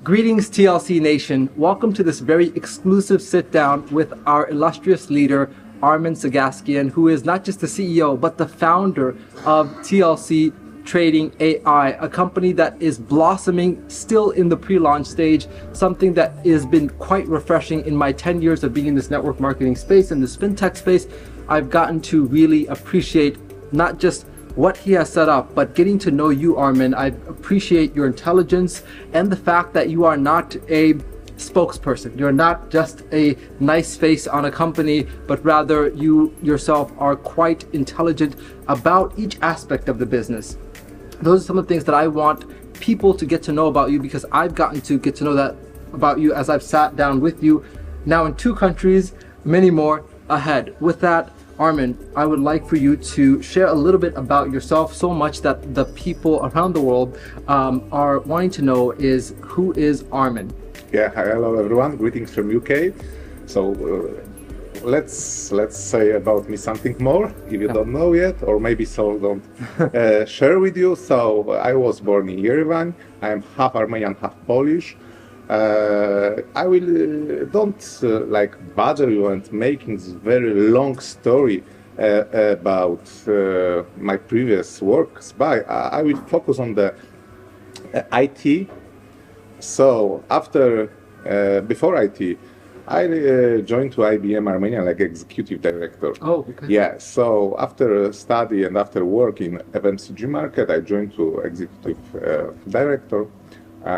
Greetings, TLC Nation. Welcome to this very exclusive sit-down with our illustrious leader, Armen Sagaskian, who is not just the CEO, but the founder of TLC Trading.Ai, a company that is blossoming, still in the pre-launch stage, something that has been quite refreshing in my 10 years of being in this network marketing space and this fintech space. I've gotten to really appreciate not just what he has set up, but getting to know you, Armen. I appreciate your intelligence and the fact that you are not a spokesperson. You're not just a nice face on a company, but rather you yourself are quite intelligent about each aspect of the business. Those are some of the things that I want people to get to know about you, because I've gotten to get to know that about you as I've sat down with you now in 2 countries, many more ahead. With that, Armen, I would like for you to share a little bit about yourself, so much that the people around the world are wanting to know is, who is Armen? Yeah, hello everyone, greetings from UK. So let's say about me something more, if you don't know yet, or maybe so don't share with you. So I was born in Yerevan. I am half Armenian, half Polish. I will don't like bother you and making this very long story about my previous works, but I will focus on the IT. So after, before IT, I joined to IBM Armenia like executive director. Oh, okay. Yeah, so after study and after work in FMCG market, I joined to executive director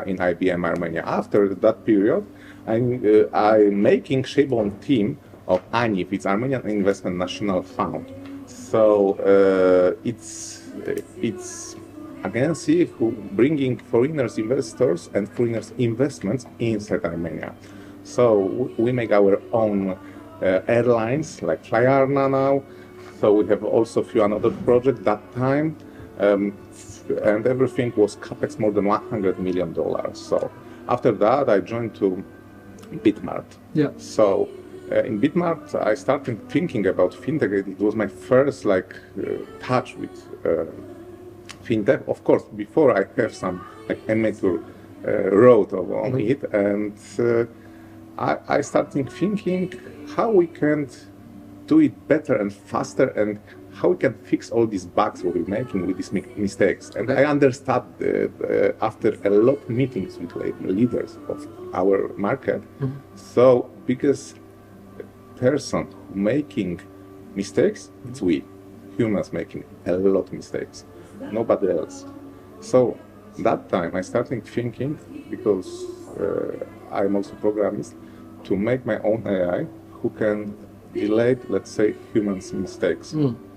in IBM Armenia. After that period, I'm making Shebon team of ANIF, it's Armenian Investment National Fund. So it's agency who bringing foreigners investors and foreigners investments inside Armenia. So we make our own airlines like Flyarna now. So we have also a few another projects that time. And everything was capex more than $100 million. So after that, I joined to Bitmart. Yeah. So in Bitmart, I started thinking about fintech. It was my first touch with fintech. Of course, before I have some amateur road on it, and I started thinking how we can do it better and faster, and how we can fix all these bugs what we're making with these mistakes. And I understood after a lot of meetings with leaders of our market. So because person making mistakes, it's we humans making a lot of mistakes, nobody else. So that time I started thinking, because I'm also programmist, to make my own AI who can delay, let's say, humans' mistakes.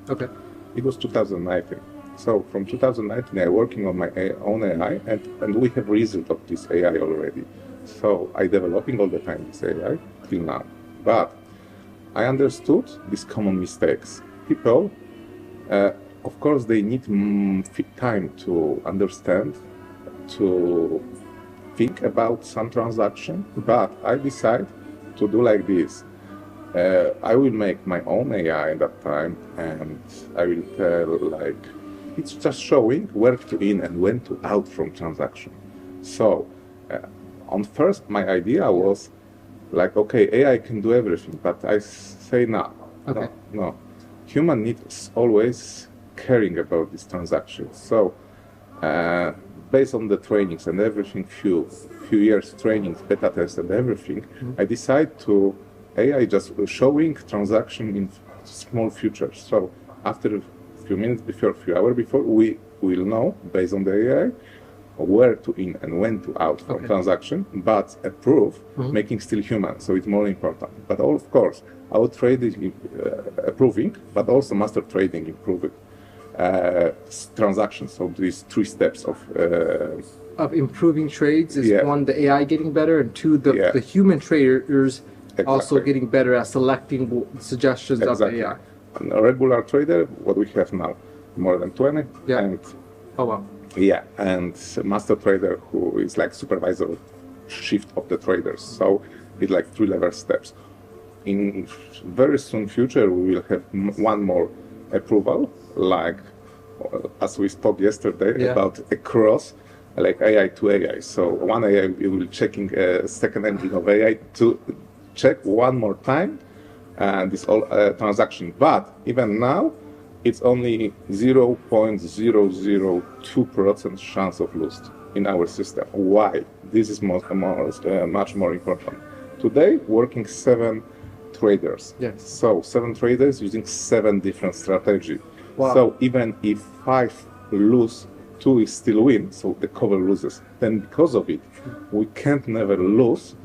Okay. It was 2019. So from 2019, I'm working on my own AI, and we have result of this AI already. So I developing all the time this AI till now. But I understood these common mistakes. People, of course, they need time to understand, to think about some transaction. But I decide to do like this. I will make my own AI at that time, and I will tell it's just showing where to in and when to out from transaction. So on first, my idea was okay, AI can do everything, but I say no. Human needs always caring about these transactions. So based on the trainings and everything, few years trainings, beta tests and everything, I decide to AI just showing transaction in small futures. So after a few minutes before, a few hours before, we will know based on the AI where to in and when to out from transaction, but approve making still human. So it's more important. But of course, our trading approving, but also master trading improving transactions. So these 3 steps of improving trades is one, the AI getting better, and 2, the human traders also getting better at selecting suggestions of the AI. And a regular trader, what we have now, more than 20. Yeah. And, oh wow. Yeah, and master trader who is like supervisor shift of the traders. So it's like 3 level steps. In very soon future, we will have one more approval, like as we spoke yesterday about a cross like AI to AI. So one AI will checking a second engine of AI to check one more time this all transaction. But even now, it's only 0.002% chance of loss in our system. Why? This is much more important. Today, working 7 traders. Yes. So 7 traders using 7 different strategies. Wow. So even if 5 lose, 2 is still win, so the cover loses. Then because of it, we can't never lose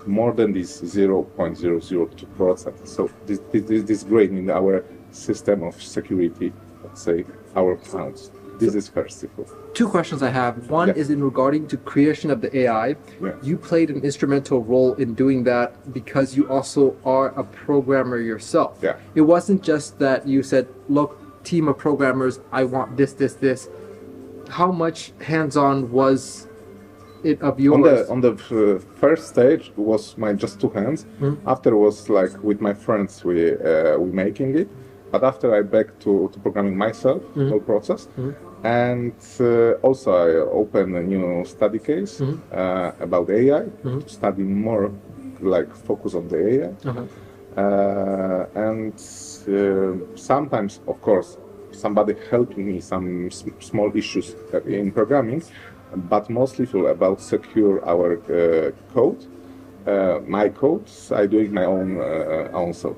more than this 0.002%. So this is great in our system of security, let's say, our funds. This is first of all. 2 questions I have. One Yeah. is in regarding to creation of the AI. Yeah. You played an instrumental role in doing that because you also are a programmer yourself. Yeah. It wasn't just that you said, look, team of programmers, I want this, this, this. How much hands-on was it of yours? On the first stage was my just 2 hands. After was like with my friends we making it. But after I back to programming myself, whole process. And also I opened a new study case about AI to study more, like focus on the AI. And sometimes, of course, somebody helping me some small issues in programming, but mostly for about secure our code. My codes, I do it my own self.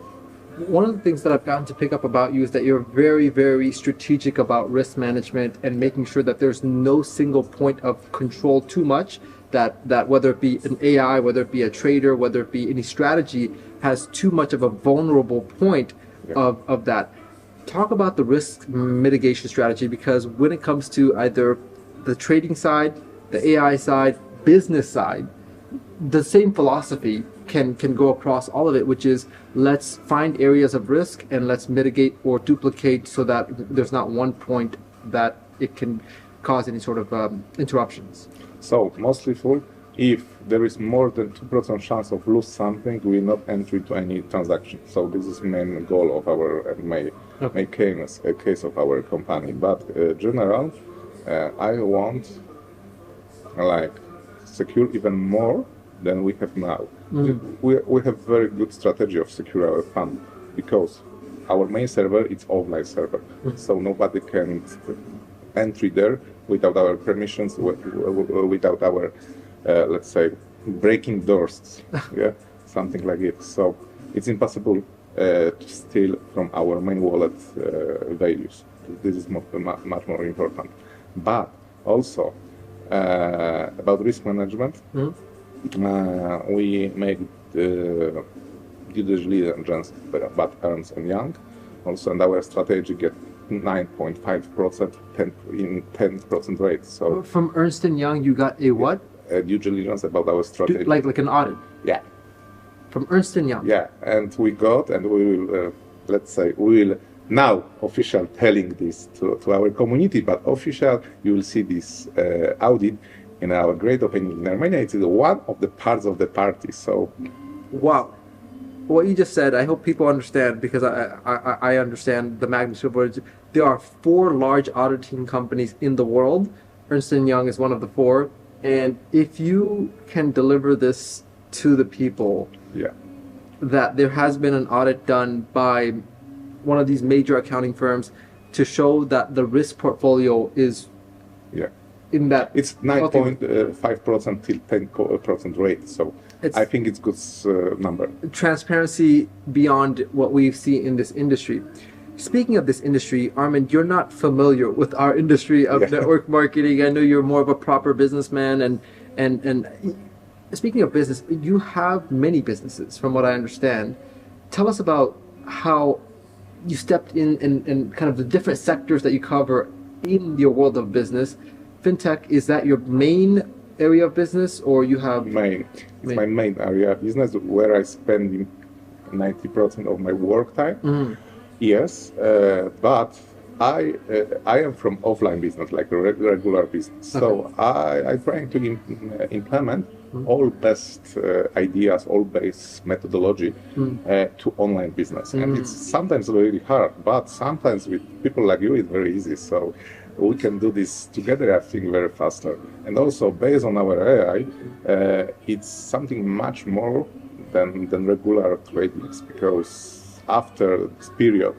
One of the things that I've gotten to pick up about you is that you're very, very strategic about risk management and making sure that there's no single point of control too much, that whether it be an AI, whether it be a trader, whether it be any strategy, has too much of a vulnerable point of that. Talk about the risk mitigation strategy, because when it comes to either the trading side, the AI side, business side, the same philosophy can go across all of it, which is let's find areas of risk and let's mitigate or duplicate so that there's not one point that it can cause any sort of interruptions. So mostly full. If there is more than 2% chance of lose something, we will not enter into any transaction. So this is the main goal of our main case of our company. But general, I want like secure even more than we have now. We have very good strategy of secure our fund because our main server is offline server, so nobody can enter there without our permissions, without our let's say breaking doors, something like it. So it's impossible to steal from our main wallet values. This is much more important. But also about risk management. We make due diligence but Ernst & Young also, and our strategy get 9.5% in 10% rate. So from Ernst & Young you got a what? Due diligence about our strategy. Like an audit? Yeah. From Ernst & Young? Yeah, and we got, and we will, let's say, we will now official telling this to our community, but official, you will see this audit in our great opening in Armenia. It's one of the parts of the party. So, wow, what you just said, I hope people understand, because I understand the magnitude of words. There are 4 large auditing companies in the world. Ernst & Young is one of the 4, and if you can deliver this to the people, that there has been an audit done by one of these major accounting firms to show that the risk portfolio is in that, it's 9.5% till 10% rate. So I think it's good number. Transparency beyond what we see in this industry. Speaking of this industry, Armin, you're not familiar with our industry of network marketing. I know you're more of a proper businessman, and speaking of business, you have many businesses, from what I understand. Tell us about how you stepped in and kind of the different sectors that you cover in your world of business. Fintech, is that your main area of business, or you have It's my main area of business, where I spend 90% of my work time. Yes, but I am from offline business, like a regular business. So I try to implement all best ideas, all best methodology to online business. And it's sometimes really hard, but sometimes with people like you, it's very easy. So we can do this together, I think, very faster. And also, based on our AI, it's something much more than regular tradings, because after this period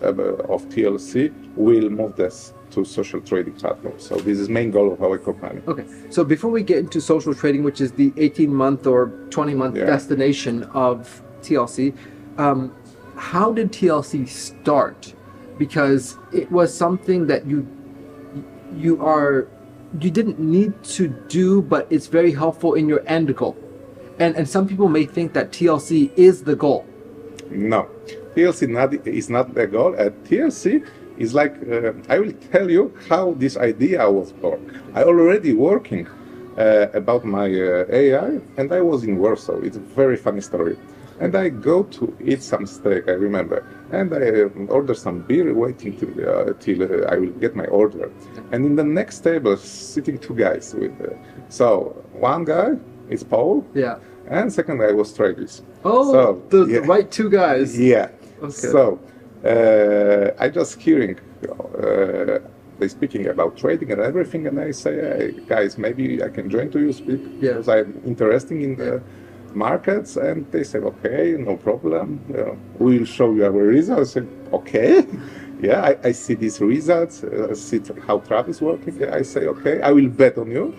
of TLC, we'll move this to social trading platforms. So this is main goal of our company. Okay, so before we get into social trading, which is the 18-month or 20-month destination of TLC, how did TLC start? Because it was something that you didn't need to do, but it's very helpful in your end goal. And some people may think that TLC is the goal. No, TLC is not the goal. TLC is like, I will tell you how this idea was born. I already working about my AI, and I was in Warsaw. It's a very funny story. And I go to eat some steak, I remember, and I order some beer, waiting till I will get my order. And in the next table, sitting two guys with. So one guy is Paul, and second guy was Travis. Oh, so, the right two guys. Yeah. Okay. So I just hearing they speaking about trading and everything, and I say, hey, guys, maybe I can join to you speak because I'm interested in the markets. And they said, okay, no problem. We'll show you our results. I said, okay. Yeah, I see these results. I see how Travis working. I say, okay, I will bet on you.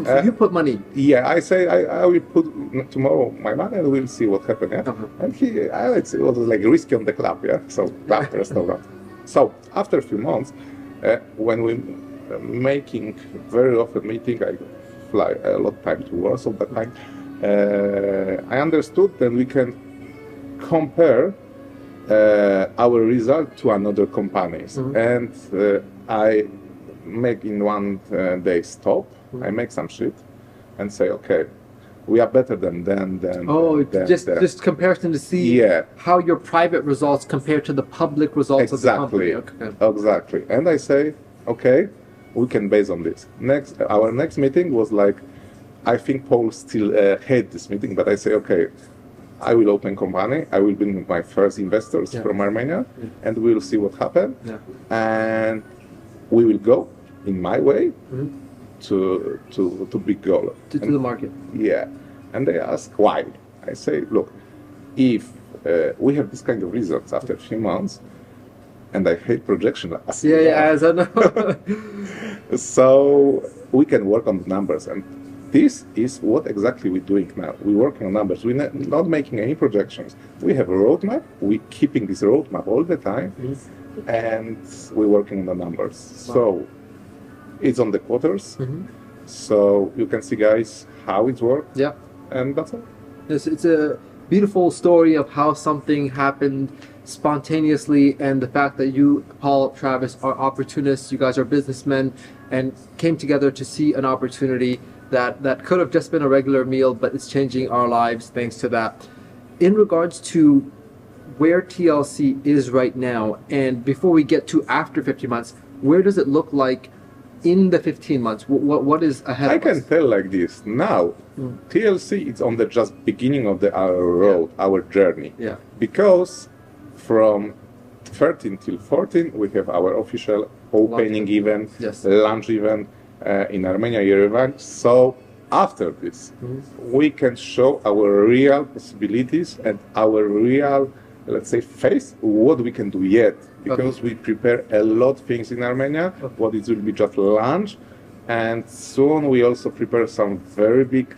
So you put money? Yeah, I say I will put tomorrow my money and we'll see what happens. Yeah? And it was like risky on the club. Yeah, so club restaurant. So after a few months, when we making very often meeting, I fly a lot of time to Warsaw. That time, I understood that we can compare our result to another companies, and I make in one day stop. I make some shit and say, okay, we are better than them. Just comparison to see how your private results compare to the public results of the company. Exactly. And I say, okay, we can base on this. Our next meeting was like, I think Paul still hate this meeting, but I say, okay, I will open company. I will bring my first investors from Armenia, and we'll see what happens. And we will go in my way to big goal. To the market. Yeah. And they ask why. I say, look, if we have this kind of results after 3 months, and I hate projection. As I know. So we can work on the numbers. And this is what exactly we're doing now. We're working on numbers. We're not making any projections. We have a roadmap. We're keeping this roadmap all the time, and we're working on the numbers. So it's on the quarters. So you can see, guys, how it works. Yeah. And that's all. It's a beautiful story of how something happened spontaneously, and the fact that you, Paul, Travis, are opportunists. You guys are businessmen and came together to see an opportunity that could have just been a regular meal, but it's changing our lives thanks to that. In regards to where TLC is right now, and before we get to after 15 months, where does it look like in the 15 months? What is ahead of us? I can tell like this. Now, TLC is on the just beginning of our road, our journey. Yeah. Because from 13 till 14, we have our official opening event, launch event, in Armenia, Yerevan. So after this, we can show our real possibilities and our real, let's say, face, what we can do yet. Because we prepare a lot of things in Armenia, what it will be just launch. And soon we also prepare some very big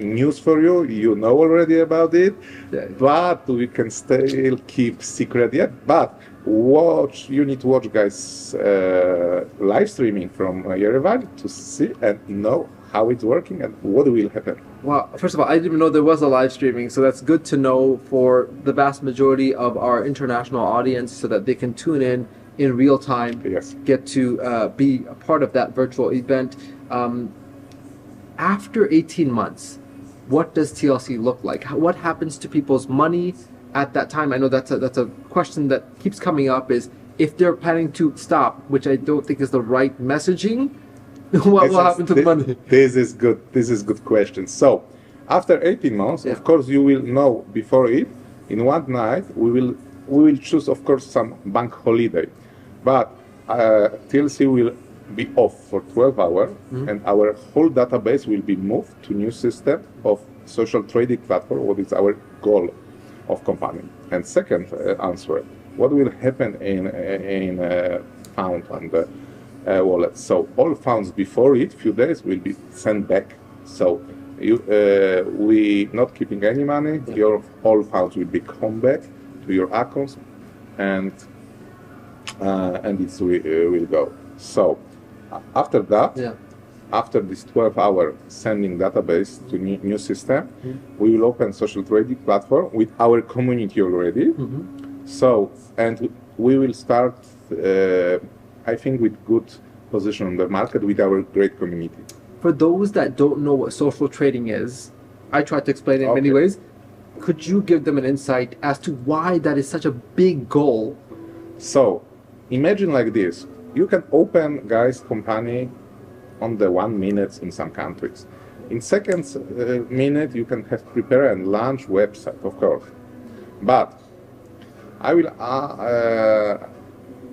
news for you. You know already about it, but we can still keep secret yet. But you need to watch, guys, live streaming from Yerevan to see and know how it's working and what will happen. Well, first of all, I didn't even know there was a live streaming, so that's good to know for the vast majority of our international audience, so that they can tune in real time, get to be a part of that virtual event. After 18 months, what does TLC look like? What happens to people's money at that time? I know that's a question that keeps coming up, is if they're planning to stop, which I don't think is the right messaging, what will happen to the money? This is good question. So after 18 months, of course, you will know before it. In one night, we will choose, of course, some bank holiday. But TLC will be off for 12 hours, and our whole database will be moved to new system of social trading platform. What is our goal of company? And second answer, what will happen in fund and wallet? So all funds before it, few days, will be sent back. So we not keeping any money. Your all funds will be come back to your accounts, and it will go. So after that, after this 12-hour sending database to new system, we will open social trading platform with our community already. So, and we will start, I think, with good position on the market with our great community. For those that don't know what social trading is, I tried to explain it in many ways. Could you give them an insight as to why that is such a big goal? So, imagine like this. You can open, guys, company on the 1 minute in some countries. In second minute, you can have prepare and launch website, of course. But I will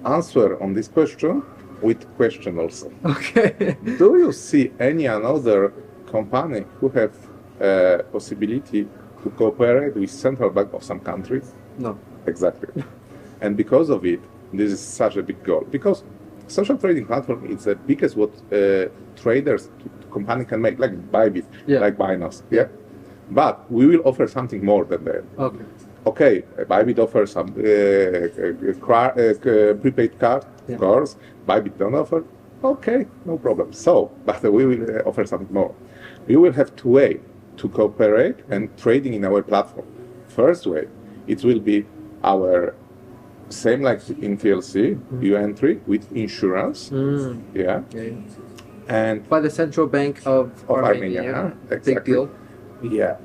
answer on this question with question also. Okay. Do you see any another company who have possibility to cooperate with Central Bank of some countries? No. Exactly. And because of it, this is such a big goal. Because social trading platform is the biggest what traders company can make, like Bybit, like Binance. Yeah. But we will offer something more than that. Okay. Okay, Bybit offers some prepaid card, of course. Bybit don't offer. Okay, no problem. So, but we will offer something more. We will have two ways to cooperate and trading in our platform. First way, it will be our same like in TLC, you entry with insurance. And by the Central Bank of Armenia. Exactly. Big deal. Yeah.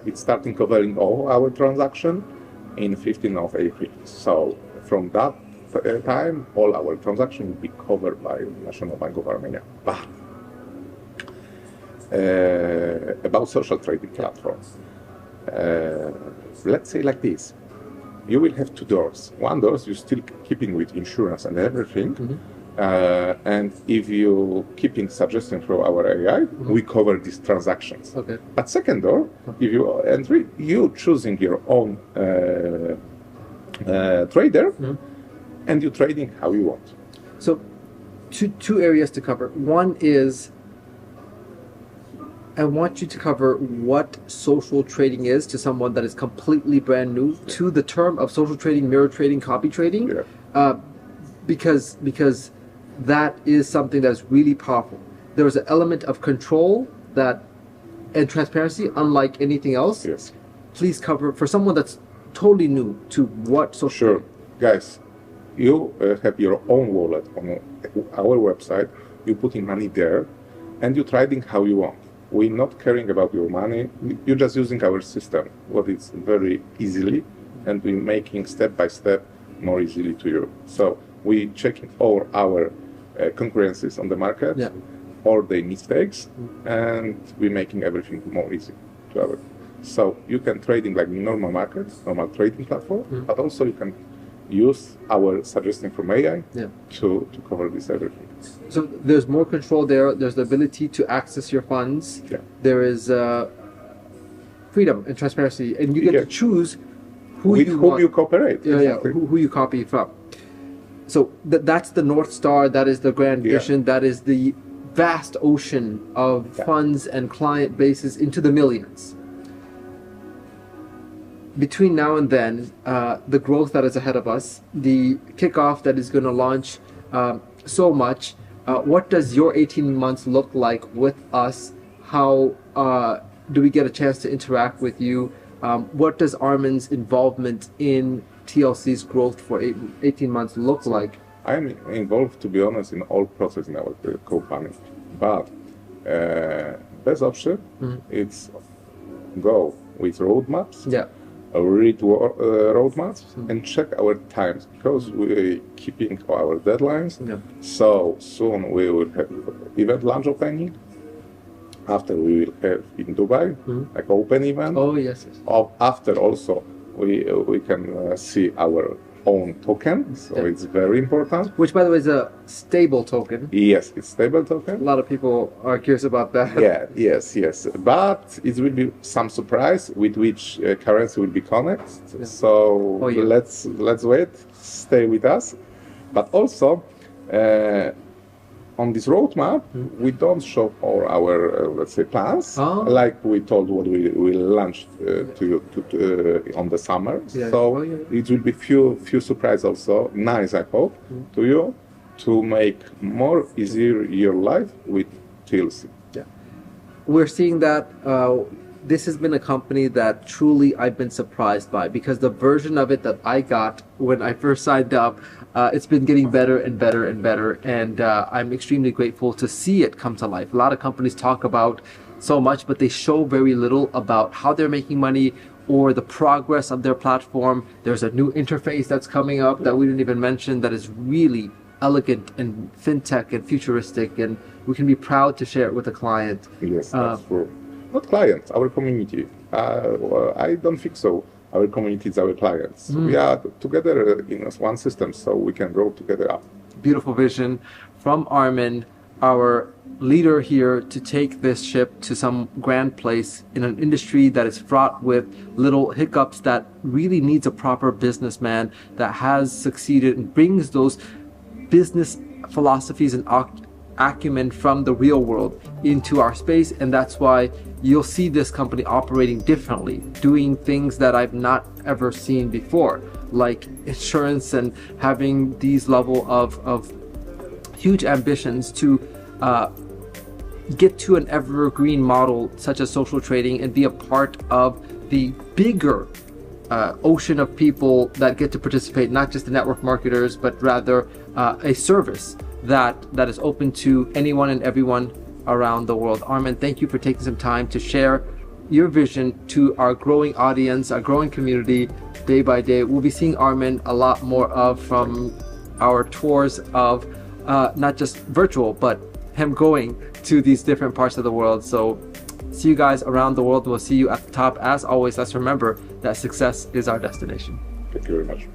It's starting covering all our transaction in 15th of April. So from that time, all our transactions will be covered by National Bank of Armenia. But about social trading platforms, let's say like this. You will have two doors. One door you're still keeping with insurance and everything. And if you keeping suggestion from our AI, we cover these transactions. Okay. But second door, if you entry, you choosing your own trader, and you trading how you want. So, two areas to cover. One is, I want you to cover what social trading is to someone that is completely brand new to the term of social trading, mirror trading, copy trading, because that is something that's really powerful. There is an element of control and transparency, unlike anything else. Yes. Please cover for someone that's totally new to what social. Sure, guys. You have your own wallet on our website. You putting money there, and you trading how you want. We're not caring about your money. You're just using our system, what is very easily, and we're making step by step more easily to you. So we checking all our concurrencies on the market, all the mistakes, and we're making everything more easy to our. So you can trading like normal markets, normal trading platform, but also you can use our suggestion from AI to cover this everything. So there's more control there. There's the ability to access your funds. There is freedom and transparency, and you get to choose whom you cooperate. Who you copy from. So that's the North Star. That is the grand vision. That is the vast ocean of funds and client bases into the millions. Between now and then, the growth that is ahead of us, the kickoff that is going to launch so much, what does your 18 months look like with us? How do we get a chance to interact with you? What does Armin's involvement in TLC's growth for 18 months look like? I'm involved, to be honest, in all process in our company. But best option, it's go with roadmaps. Read roadmaps and check our times, because we're keeping our deadlines. So soon we will have event launch opening. After we will have in Dubai, like open event. Oh yes. After also we can see our own token, so it's very important. Which, by the way, is a stable token. Yes, it's stable token. A lot of people are curious about that. Yeah, yes. But it will be some surprise with which currency will be connected. Yeah. So let's wait. Stay with us. But also, on this roadmap, we don't show all our, let's say, plans, like we told what we will launch on the summer. Yeah. So it will be few surprises also, nice, I hope, to you, to make more easier your life with TLC. Yeah. We're seeing that this has been a company that truly I've been surprised by, because the version of it that I got when I first signed up, it's been getting better and better and better, and I'm extremely grateful to see it come to life. A lot of companies talk about so much, but they show very little about how they're making money or the progress of their platform. There's a new interface that's coming up that we didn't even mention that is really elegant and fintech and futuristic, and we can be proud to share it with the client. Yes, that's true. Not clients, our community. I don't think so. Our community is our clients. We are together in one system, so we can grow together up. Beautiful vision from Armin, our leader here, to take this ship to some grand place in an industry that is fraught with little hiccups, that really needs a proper businessman that has succeeded and brings those business philosophies and acumen from the real world into our space. And that's why you'll see this company operating differently, doing things that I've not ever seen before, like insurance, and having these level of huge ambitions to get to an evergreen model such as social trading and be a part of the bigger ocean of people that get to participate, not just the network marketers, but rather a service that is open to anyone and everyone around the world. Armin, thank you for taking some time to share your vision to our growing audience, our growing community, day by day. We'll be seeing Armin a lot more of from our tours of not just virtual, but him going to these different parts of the world. So see you guys around the world. We'll see you at the top. As always, let's remember that success is our destination. Thank you very much.